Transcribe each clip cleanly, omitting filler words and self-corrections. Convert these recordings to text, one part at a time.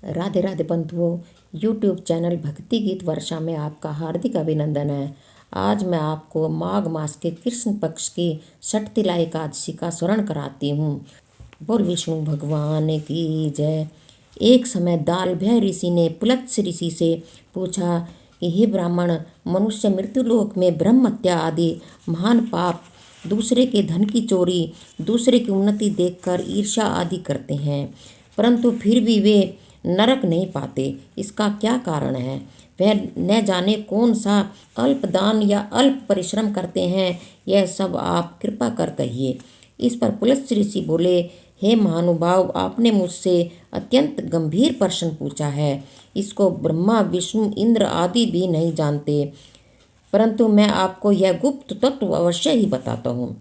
राधे राधे बंधुओं। YouTube channel भक्ति गीत वर्षा में आपका हार्दिक अभिनंदन है। आज मैं आपको माघ मास के कृष्ण पक्ष की षटतिला एकादशी का स्मरण कराती हूँ। बोल विष्णु भगवान की जय। एक समय दालभ्य ऋषि ने पुलत्स्य ऋषि से पूछा कि हे ब्राह्मण, मनुष्य मृत्युलोक में ब्रह्म हत्या आदि महान पाप, दूसरे के धन की चोरी, दूसरे की उन्नति देखकर ईर्ष्या आदि करते हैं, परंतु फिर भी वे नरक नहीं पाते। इसका क्या कारण है? वह न जाने कौन सा अल्प दान या अल्प परिश्रम करते हैं। यह सब आप कृपा कर कहिए। इस पर पुलत्स्य ऋषि बोले, हे महानुभाव, आपने मुझसे अत्यंत गंभीर प्रश्न पूछा है। इसको ब्रह्मा विष्णु इंद्र आदि भी नहीं जानते, परंतु मैं आपको यह गुप्त तत्व अवश्य ही बताता हूँ।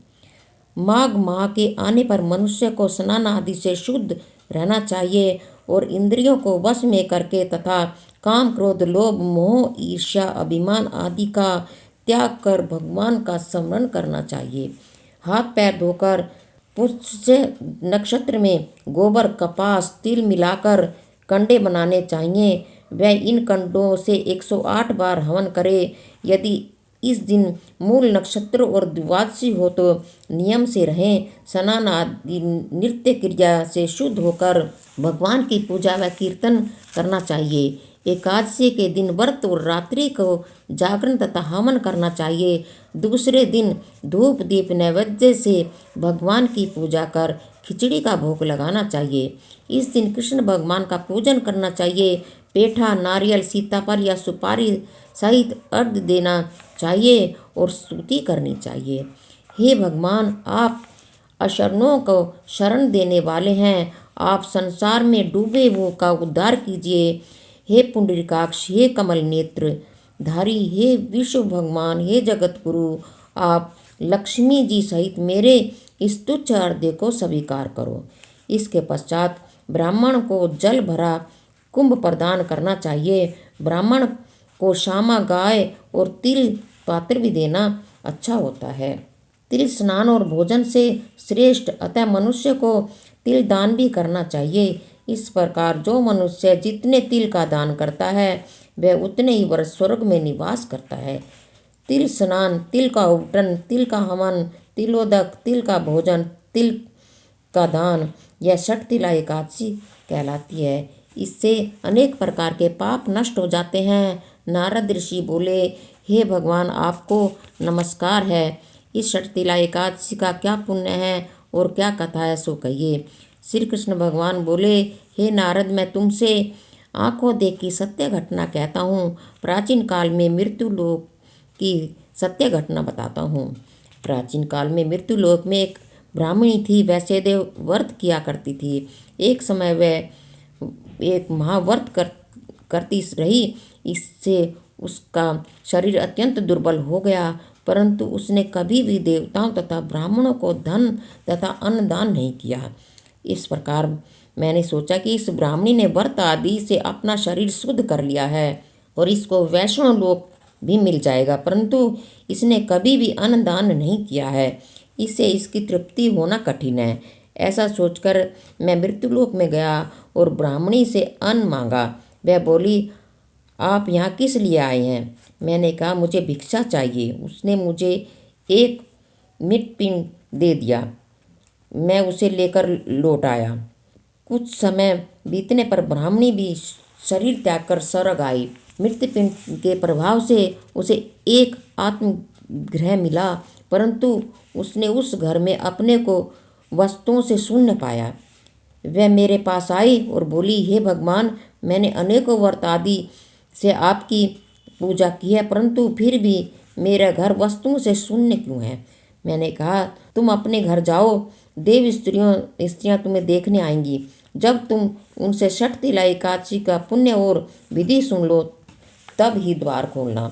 माघ माह के आने पर मनुष्य को स्नान आदि से शुद्ध रहना चाहिए और इंद्रियों को वश में करके तथा काम क्रोध लोभ मोह ईर्ष्या अभिमान आदि का त्याग कर भगवान का स्मरण करना चाहिए। हाथ पैर धोकर पुष्य नक्षत्र में गोबर कपास तिल मिलाकर कंडे बनाने चाहिए। वह इन कंडों से 108 बार हवन करे। यदि इस दिन मूल नक्षत्र और द्वादशी हो तो नियम से रहें। स्नान आदि नृत्य क्रिया से शुद्ध होकर भगवान की पूजा व कीर्तन करना चाहिए। एकादशी के दिन व्रत और रात्रि को जागरण तथा हवन करना चाहिए। दूसरे दिन धूप दीप नैवेद्य से भगवान की पूजा कर खिचड़ी का भोग लगाना चाहिए। इस दिन कृष्ण भगवान का पूजन करना चाहिए। पेठा नारियल सीताफल या सुपारी सहित अर्घ्य देना चाहिए और स्तुति करनी चाहिए। हे भगवान, आप अशरणों को शरण देने वाले हैं। आप संसार में डूबे हुओं का उद्धार कीजिए। हे पुंडरीकाक्ष, हे कमल नेत्र धारी, हे विश्व भगवान, हे जगत गुरु, आप लक्ष्मी जी सहित मेरे इस तुच्छ अर्घ्य को स्वीकार करो। इसके पश्चात ब्राह्मण को जल भरा कुंभ प्रदान करना चाहिए। ब्राह्मण को श्यामा गाय और तिल पात्र भी देना अच्छा होता है। तिल स्नान और भोजन से श्रेष्ठ, अतः मनुष्य को तिल दान भी करना चाहिए। इस प्रकार जो मनुष्य जितने तिल का दान करता है वह उतने ही वर्ष स्वर्ग में निवास करता है। तिल स्नान, तिल का उबटन, तिल का हवन, तिलोदक, तिल का भोजन, तिल का दान, यह षटतिला एकादशी कहलाती है। इससे अनेक प्रकार के पाप नष्ट हो जाते हैं। नारद ऋषि बोले, हे भगवान, आपको नमस्कार है। इस षटतिला एकादशी का क्या पुण्य है और क्या कथा है सो कहिए। श्री कृष्ण भगवान बोले, हे नारद, मैं तुमसे आंखों देखी सत्य घटना कहता हूँ। प्राचीन काल में मृत्यु लोक की सत्य घटना बताता हूँ। प्राचीन काल में मृत्यु लोक में एक ब्राह्मणी थी। वह सदैव व्रत किया करती थी। एक समय वह एक महाव्रत करती रही। इससे उसका शरीर अत्यंत दुर्बल हो गया, परंतु उसने कभी भी देवताओं तथा ब्राह्मणों को धन तथा अन्न दान नहीं किया। इस प्रकार मैंने सोचा कि इस ब्राह्मणी ने व्रत आदि से अपना शरीर शुद्ध कर लिया है और इसको वैष्णव लोक भी मिल जाएगा, परंतु इसने कभी भी अन्न दान नहीं किया है। इससे इसकी तृप्ति होना कठिन है। ऐसा सोचकर मैं मृत्युलोक में गया और ब्राह्मणी से अन्न मांगा। वह बोली, आप यहाँ किस लिए आए हैं? मैंने कहा, मुझे भिक्षा चाहिए। उसने मुझे एक मृतपिंड दे दिया। मैं उसे लेकर लौट आया। कुछ समय बीतने पर ब्राह्मणी भी शरीर त्याग कर स्वर्ग आई। मृतपिंड के प्रभाव से उसे एक आत्मगृह मिला, परंतु उसने उस घर में अपने को वस्तुओं से शून्य पाया। वह मेरे पास आई और बोली, हे भगवान, मैंने अनेकों व्रत आदि से आपकी पूजा की है, परंतु फिर भी मेरा घर वस्तुओं से शून्य क्यों है? मैंने कहा, तुम अपने घर जाओ, देव स्त्रियां तुम्हें देखने आएंगी। जब तुम उनसे षटतिला एकादशी का पुण्य और विधि सुन लो तब ही द्वार खोलना।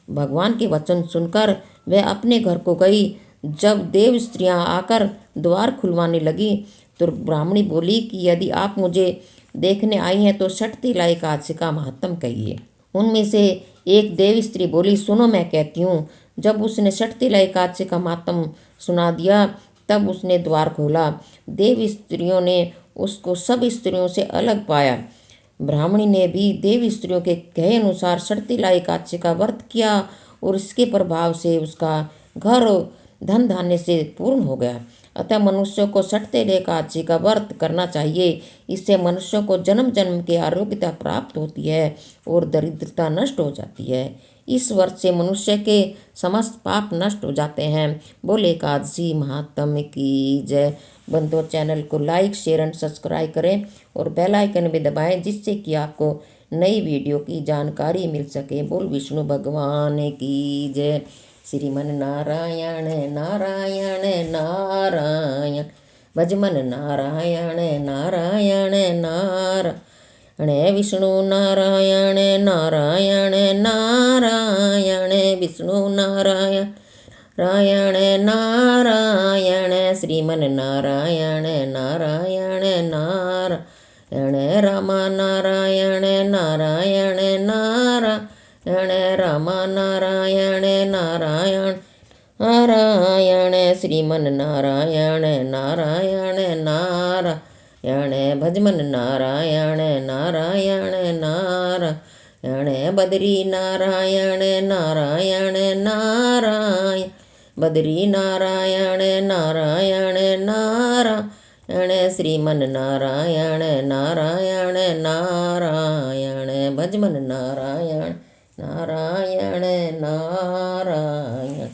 भगवान के वचन सुनकर वह अपने घर को गई। जब देव स्त्रियां आकर द्वार खुलवाने लगी तो ब्राह्मणी बोली कि यदि आप मुझे देखने आई हैं तो षटतिला एकादशी का महत्व कहिए। उनमें से एक देव स्त्री बोली, सुनो, मैं कहती हूँ। जब उसने षटतिला एकादशी का महत्व सुना दिया तब उसने द्वार खोला। देव स्त्रियों ने उसको सब स्त्रियों से अलग पाया। ब्राह्मणी ने भी देवी स्त्रियों के कहे अनुसार षटतिला एकादशी का व्रत किया और इसके प्रभाव से उसका घर धन धान्य से पूर्ण हो गया। अतः मनुष्य को षटतिला एकादशी का व्रत करना चाहिए। इससे मनुष्य को जन्म जन्म की आरोग्यता प्राप्त होती है और दरिद्रता नष्ट हो जाती है। इस व्रत से मनुष्य के समस्त पाप नष्ट हो जाते हैं। बोले एकादशी महात्म्य की जय। बंधुओं, चैनल को लाइक शेयर एंड सब्सक्राइब करें और बेल आइकन भी दबाएं, जिससे कि आपको नई वीडियो की जानकारी मिल सके। बोल विष्णु भगवान की जय। श्रीमन नारायण नारायण नारायण, भजमन नारायण नारायण नारायण, विष्णु नारायण नारायण नारायण, विष्णु नारायण नारायण नारायण, श्रीमन नारायण नारायण नारायण, राम नारायण नारायण नारायण, राम नारायण नारायण नारायण, श्रीमन नारायण नारायण नारायण, भजमन नारायण नारायण नारायण, बद्री नारायण नारायण नारायण, बद्री नारायण नारायण नारायण, श्रीमन नारायण नारायण नारायण, भजमन नारायण नारायण नारायण।